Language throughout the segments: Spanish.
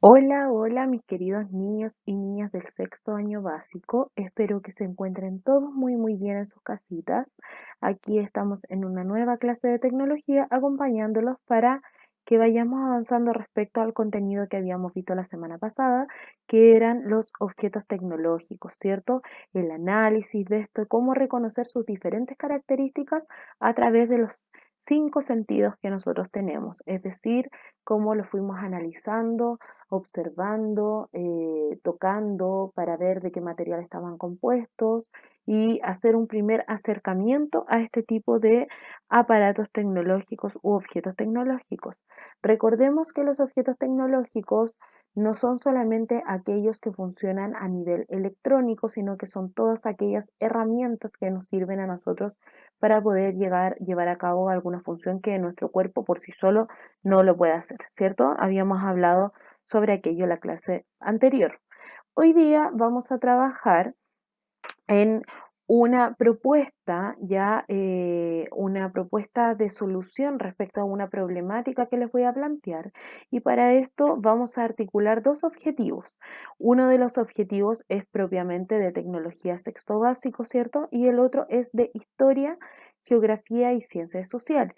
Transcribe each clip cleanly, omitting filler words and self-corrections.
Hola, hola, mis queridos niños y niñas del sexto año básico. Espero que se encuentren todos muy bien en sus casitas. Aquí estamos en una nueva clase de tecnología acompañándolos para que vayamos avanzando respecto al contenido que habíamos visto la semana pasada, que eran los objetos tecnológicos, ¿cierto? El análisis de esto, cómo reconocer sus diferentes características a través de los 5 sentidos que nosotros tenemos, es decir, cómo lo fuimos analizando, observando, tocando para ver de qué material estaban compuestos y hacer un primer acercamiento a este tipo de aparatos tecnológicos u objetos tecnológicos. Recordemos que los objetos tecnológicos no son solamente aquellos que funcionan a nivel electrónico, sino que son todas aquellas herramientas que nos sirven a nosotros para poder llevar a cabo alguna función que nuestro cuerpo por sí solo no lo puede hacer, ¿cierto? Habíamos hablado sobre aquello en la clase anterior. Hoy día vamos a trabajar en una propuesta, una propuesta de solución respecto a una problemática que les voy a plantear. Y para esto vamos a articular dos objetivos. Uno de los objetivos es propiamente de tecnología sexto básico, ¿cierto? Y el otro es de historia, geografía y ciencias sociales.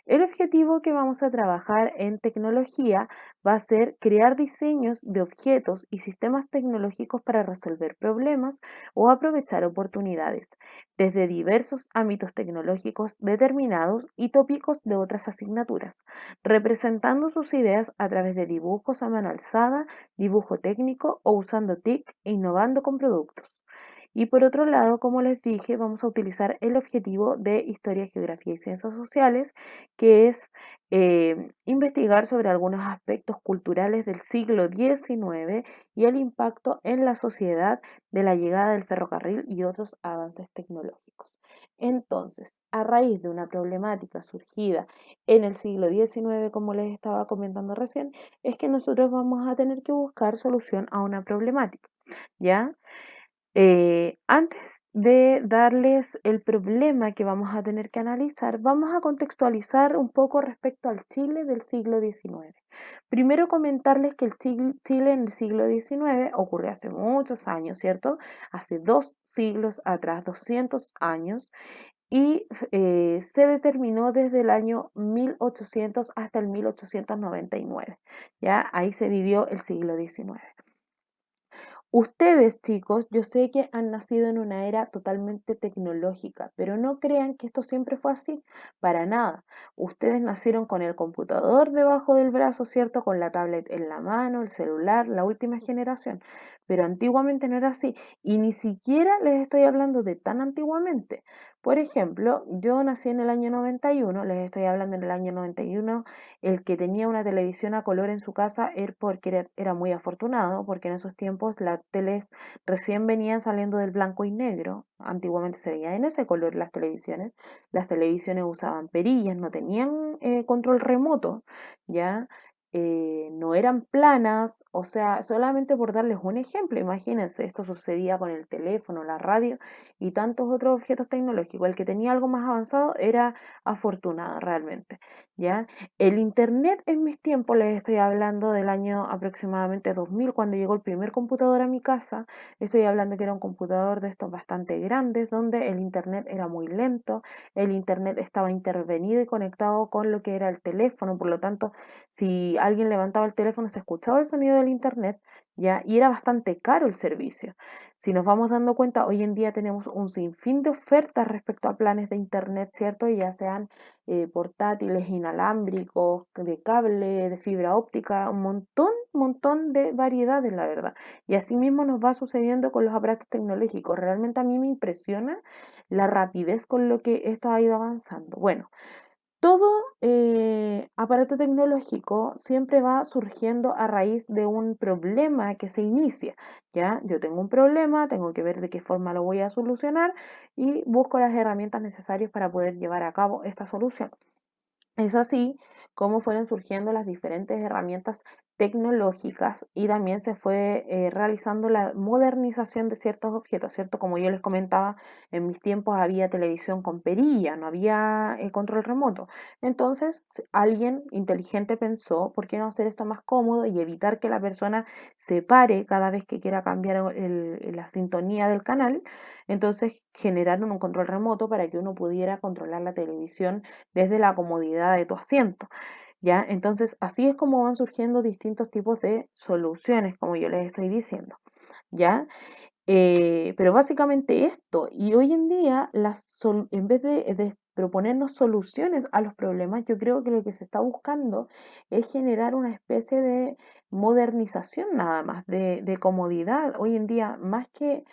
El objetivo que vamos a trabajar en tecnología va a ser crear diseños de objetos y sistemas tecnológicos para resolver problemas o aprovechar oportunidades desde diversos ámbitos tecnológicos determinados y tópicos de otras asignaturas, representando sus ideas a través de dibujos a mano alzada, dibujo técnico o usando TIC e innovando con productos. Y por otro lado, como les dije, vamos a utilizar el objetivo de Historia, Geografía y Ciencias Sociales, que es investigar sobre algunos aspectos culturales del siglo XIX y el impacto en la sociedad de la llegada del ferrocarril y otros avances tecnológicos. Entonces, a raíz de una problemática surgida en el siglo XIX, como les estaba comentando recién, es que nosotros vamos a tener que buscar solución a una problemática, ¿ya? Antes de darles el problema que vamos a tener que analizar, vamos a contextualizar un poco respecto al Chile del siglo XIX. Primero comentarles que el Chile en el siglo XIX ocurrió hace muchos años, ¿cierto? Hace 2 siglos atrás, 200 años, y se determinó desde el año 1800 hasta el 1899. ¿Ya? Ahí se vivió el siglo XIX. Ustedes, chicos, yo sé que han nacido en una era totalmente tecnológica, pero no crean que esto siempre fue así, para nada. Ustedes nacieron con el computador debajo del brazo, ¿cierto? Con la tablet en la mano, el celular, la última generación. Pero antiguamente no era así, y ni siquiera les estoy hablando de tan antiguamente. Por ejemplo, yo nací en el año 91, les estoy hablando en el año 91. El que tenía una televisión a color en su casa era porque era muy afortunado, porque en esos tiempos las teles recién venían saliendo del blanco y negro. Antiguamente se veía en ese color las televisiones. Las televisiones usaban perillas, no tenían control remoto, ¿ya? No eran planas, o sea, solamente por darles un ejemplo, imagínense, esto sucedía con el teléfono, la radio y tantos otros objetos tecnológicos. El que tenía algo más avanzado era afortunado realmente, ¿ya? El internet en mis tiempos, les estoy hablando del año aproximadamente 2000, cuando llegó el primer computador a mi casa. Estoy hablando que era un computador de estos bastante grandes, donde el internet era muy lento, el internet estaba intervenido y conectado con lo que era el teléfono, por lo tanto, si alguien levantaba el teléfono se escuchaba el sonido del internet, ¿ya? Y era bastante caro el servicio. Si nos vamos dando cuenta, hoy en día tenemos un sinfín de ofertas respecto a planes de internet, ¿cierto? Ya sean portátiles inalámbricos, de cable, de fibra óptica, montón de variedades, la verdad. Y así mismo nos va sucediendo con los aparatos tecnológicos. Realmente a mí me impresiona la rapidez con lo que esto ha ido avanzando. Bueno, todo aparato tecnológico siempre va surgiendo a raíz de un problema que se inicia, ¿ya? Yo tengo un problema, tengo que ver de qué forma lo voy a solucionar y busco las herramientas necesarias para poder llevar a cabo esta solución. Es así como fueron surgiendo las diferentes herramientas tecnológicas y también se fue realizando la modernización de ciertos objetos, ¿cierto? Como yo les comentaba, en mis tiempos había televisión con perilla, no había control remoto. Entonces, alguien inteligente pensó, ¿por qué no hacer esto más cómodo y evitar que la persona se pare cada vez que quiera cambiar la sintonía del canal? Entonces, generaron un control remoto para que uno pudiera controlar la televisión desde la comodidad de tu asiento. ¿Ya? Entonces, así es como van surgiendo distintos tipos de soluciones, como yo les estoy diciendo, ¿ya? Pero básicamente esto, y hoy en día, en vez de proponernos soluciones a los problemas, yo creo que lo que se está buscando es generar una especie de modernización nada más, de comodidad. Hoy en día, más que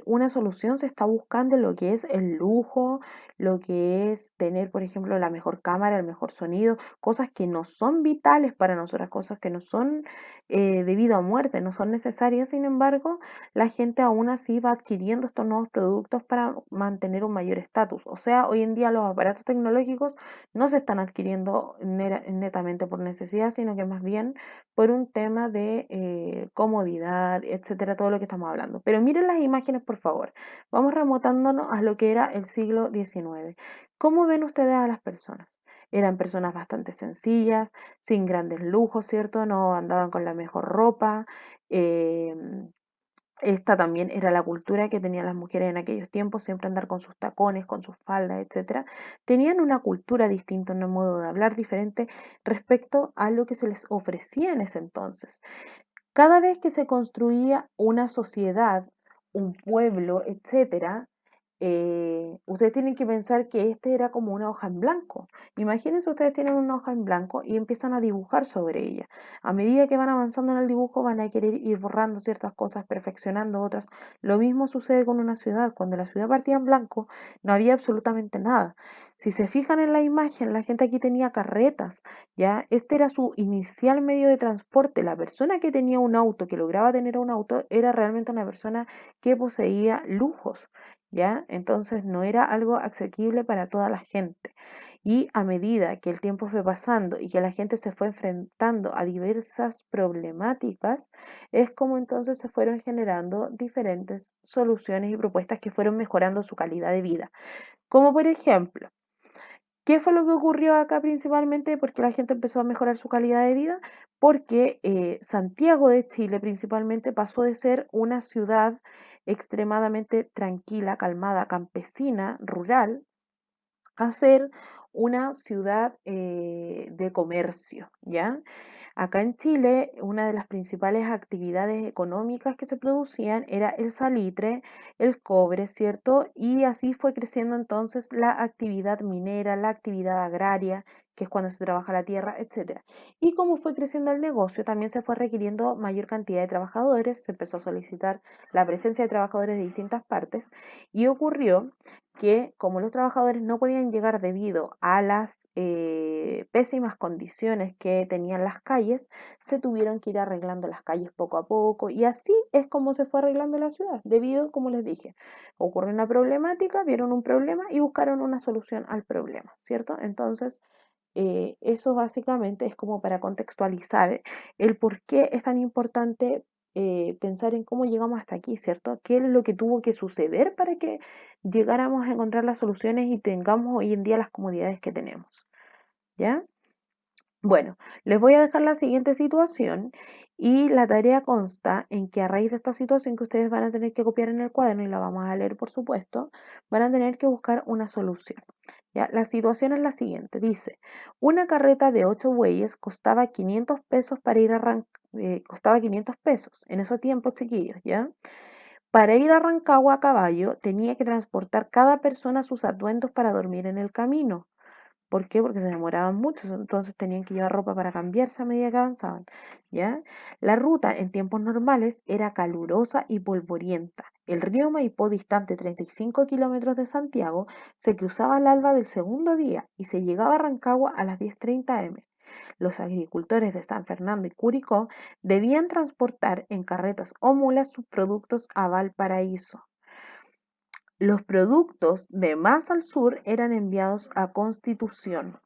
una solución, se está buscando lo que es el lujo, lo que es tener, por ejemplo, la mejor cámara, el mejor sonido, cosas que no son vitales para nosotras, cosas que no son de vida o muerte, no son necesarias. Sin embargo, la gente aún así va adquiriendo estos nuevos productos para mantener un mayor estatus. O sea, hoy en día los aparatos tecnológicos no se están adquiriendo netamente por necesidad, sino que más bien por un tema de comodidad, etcétera, todo lo que estamos hablando. Pero miren las imágenes, por favor. Vamos remontándonos a lo que era el siglo XIX. ¿Cómo ven ustedes a las personas? Eran personas bastante sencillas, sin grandes lujos, ¿cierto? No andaban con la mejor ropa. eh, Esta también era la cultura que tenían las mujeres en aquellos tiempos, siempre andar con sus tacones, con sus faldas, etcétera. Tenían una cultura distinta, un modo de hablar diferente respecto a lo que se les ofrecía en ese entonces. Cada vez que se construía una sociedad, un pueblo, etcétera, ustedes tienen que pensar que este era como una hoja en blanco. Imagínense, ustedes tienen una hoja en blanco y empiezan a dibujar sobre ella. A medida que van avanzando en el dibujo, van a querer ir borrando ciertas cosas, perfeccionando otras. Lo mismo sucede con una ciudad. Cuando la ciudad partía en blanco, no había absolutamente nada. Si se fijan en la imagen, la gente aquí tenía carretas, ¿ya? Este era su inicial medio de transporte. La persona que tenía un auto, que lograba tener un auto, era realmente una persona que poseía lujos, ¿ya? Entonces no era algo asequible para toda la gente. Y a medida que el tiempo fue pasando y que la gente se fue enfrentando a diversas problemáticas, es como entonces se fueron generando diferentes soluciones y propuestas que fueron mejorando su calidad de vida. Como por ejemplo, ¿qué fue lo que ocurrió acá principalmente? Porque la gente empezó a mejorar su calidad de vida, porque Santiago de Chile principalmente pasó de ser una ciudad extremadamente tranquila, calmada, campesina, rural, a ser una ciudad de comercio, ¿ya? Acá en Chile, una de las principales actividades económicas que se producían era el salitre, el cobre, ¿cierto? Y así fue creciendo entonces la actividad minera, la actividad agraria, que es cuando se trabaja la tierra, etcétera. Y como fue creciendo el negocio, también se fue requiriendo mayor cantidad de trabajadores, se empezó a solicitar la presencia de trabajadores de distintas partes y ocurrió que como los trabajadores no podían llegar debido a las pésimas condiciones que tenían las calles, se tuvieron que ir arreglando las calles poco a poco y así es como se fue arreglando la ciudad, debido, como les dije, ocurrió una problemática, vieron un problema y buscaron una solución al problema, ¿cierto? Entonces, eso básicamente es como para contextualizar el por qué es tan importante pensar en cómo llegamos hasta aquí, ¿cierto? ¿Qué es lo que tuvo que suceder para que llegáramos a encontrar las soluciones y tengamos hoy en día las comodidades que tenemos? ¿Ya? Bueno, les voy a dejar la siguiente situación y la tarea consta en que a raíz de esta situación que ustedes van a tener que copiar en el cuaderno y la vamos a leer por supuesto, van a tener que buscar una solución. ¿Ya? La situación es la siguiente, dice, una carreta de 8 bueyes costaba 500 pesos para ir costaba 500 pesos en esos tiempos, chiquillos, ¿ya? Para ir a Rancagua a caballo tenía que transportar cada persona sus atuendos para dormir en el camino. ¿Por qué? Porque se demoraban mucho, entonces tenían que llevar ropa para cambiarse a medida que avanzaban, ¿ya? La ruta en tiempos normales era calurosa y polvorienta. El río Maipó, distante 35 kilómetros de Santiago, se cruzaba al alba del segundo día y se llegaba a Rancagua a las 10:30 am. Los agricultores de San Fernando y Curicó debían transportar en carretas o mulas sus productos a Valparaíso. Los productos de más al sur eran enviados a Constitución.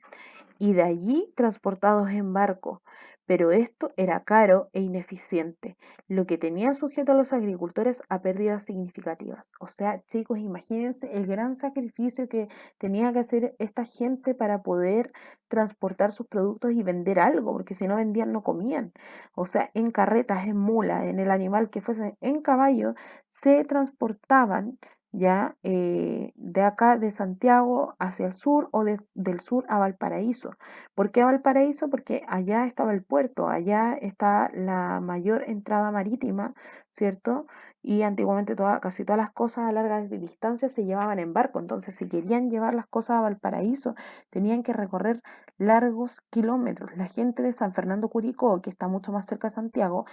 y de allí transportados en barco. Pero esto era caro e ineficiente, lo que tenía sujeto a los agricultores a pérdidas significativas. O sea, chicos, imagínense el gran sacrificio que tenía que hacer esta gente para poder transportar sus productos y vender algo, porque si no vendían no comían. O sea, en carretas, en mulas, en el animal que fuese, en caballo, se transportaban ya de acá de Santiago hacia el sur o del sur a Valparaíso. ¿Por qué Valparaíso? Porque allá estaba el puerto, allá está la mayor entrada marítima, ¿cierto? Y antiguamente casi todas las cosas a largas distancias se llevaban en barco, entonces si querían llevar las cosas a Valparaíso tenían que recorrer largos kilómetros. La gente de San Fernando Curicó, que está mucho más cerca de Santiago,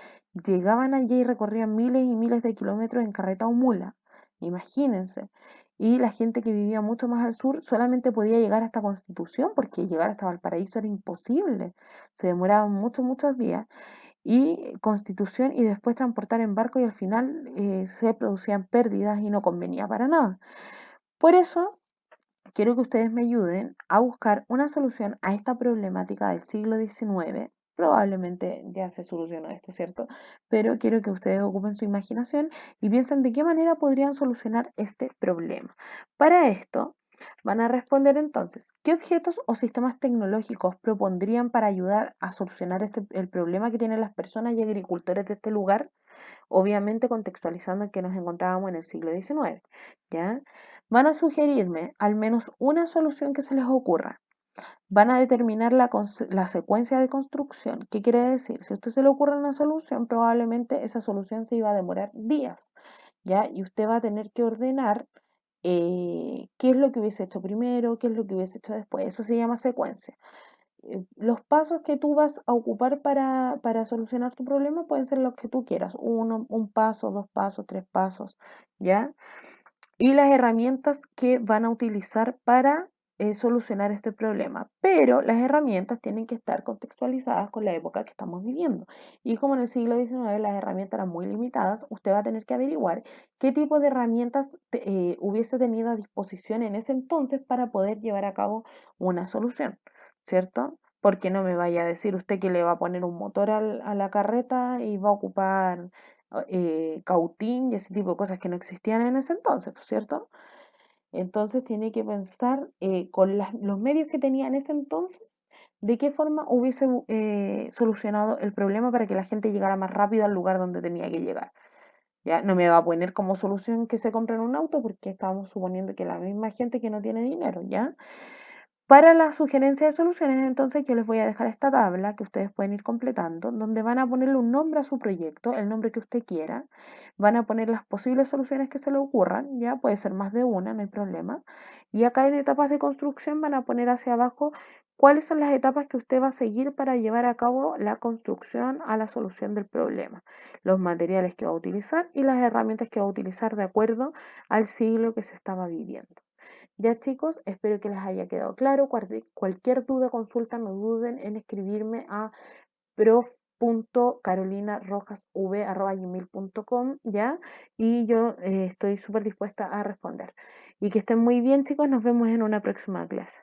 llegaban allí y recorrían miles y miles de kilómetros en carreta o mula. Imagínense. Y la gente que vivía mucho más al sur solamente podía llegar hasta Constitución, porque llegar hasta Valparaíso era imposible. Se demoraban muchos, muchos días. Y Constitución y después transportar en barco y al final se producían pérdidas y no convenía para nada. Por eso quiero que ustedes me ayuden a buscar una solución a esta problemática del siglo XIX. Probablemente ya se solucionó esto, ¿cierto? Pero quiero que ustedes ocupen su imaginación y piensen de qué manera podrían solucionar este problema. Para esto, van a responder entonces, ¿qué objetos o sistemas tecnológicos propondrían para ayudar a solucionar el problema que tienen las personas y agricultores de este lugar? Obviamente contextualizando en que nos encontrábamos en el siglo XIX, ¿ya? Van a sugerirme al menos una solución que se les ocurra. Van a determinar la secuencia de construcción. ¿Qué quiere decir? Si a usted se le ocurre una solución, probablemente esa solución se iba a demorar días, ¿ya? Y usted va a tener que ordenar qué es lo que hubiese hecho primero, qué es lo que hubiese hecho después. Eso se llama secuencia. Los pasos que tú vas a ocupar para solucionar tu problema pueden ser los que tú quieras, uno, un paso, dos pasos, tres pasos, ¿ya? Y las herramientas que van a utilizar para solucionar este problema. Pero las herramientas tienen que estar contextualizadas con la época que estamos viviendo. Y como en el siglo XIX las herramientas eran muy limitadas, usted va a tener que averiguar qué tipo de herramientas hubiese tenido a disposición en ese entonces para poder llevar a cabo una solución, ¿cierto? Porque no me vaya a decir usted que le va a poner un motor a la carreta y va a ocupar cautín y ese tipo de cosas que no existían en ese entonces, ¿cierto? Entonces tiene que pensar con los medios que tenía en ese entonces, de qué forma hubiese solucionado el problema para que la gente llegara más rápido al lugar donde tenía que llegar. Ya no me va a poner como solución que se compren un auto porque estamos suponiendo que la misma gente que no tiene dinero, ¿ya? Para la sugerencia de soluciones, entonces yo les voy a dejar esta tabla que ustedes pueden ir completando, donde van a ponerle un nombre a su proyecto, el nombre que usted quiera, van a poner las posibles soluciones que se le ocurran, ya puede ser más de una, no hay problema, y acá en etapas de construcción van a poner hacia abajo cuáles son las etapas que usted va a seguir para llevar a cabo la construcción a la solución del problema, los materiales que va a utilizar y las herramientas que va a utilizar de acuerdo al siglo que se estaba viviendo. Ya chicos, espero que les haya quedado claro. Cualquier duda, consulta, no duden en escribirme a prof.carolinarojasv@gmail.com, ¿ya? Y yo estoy súper dispuesta a responder. Y que estén muy bien chicos, nos vemos en una próxima clase.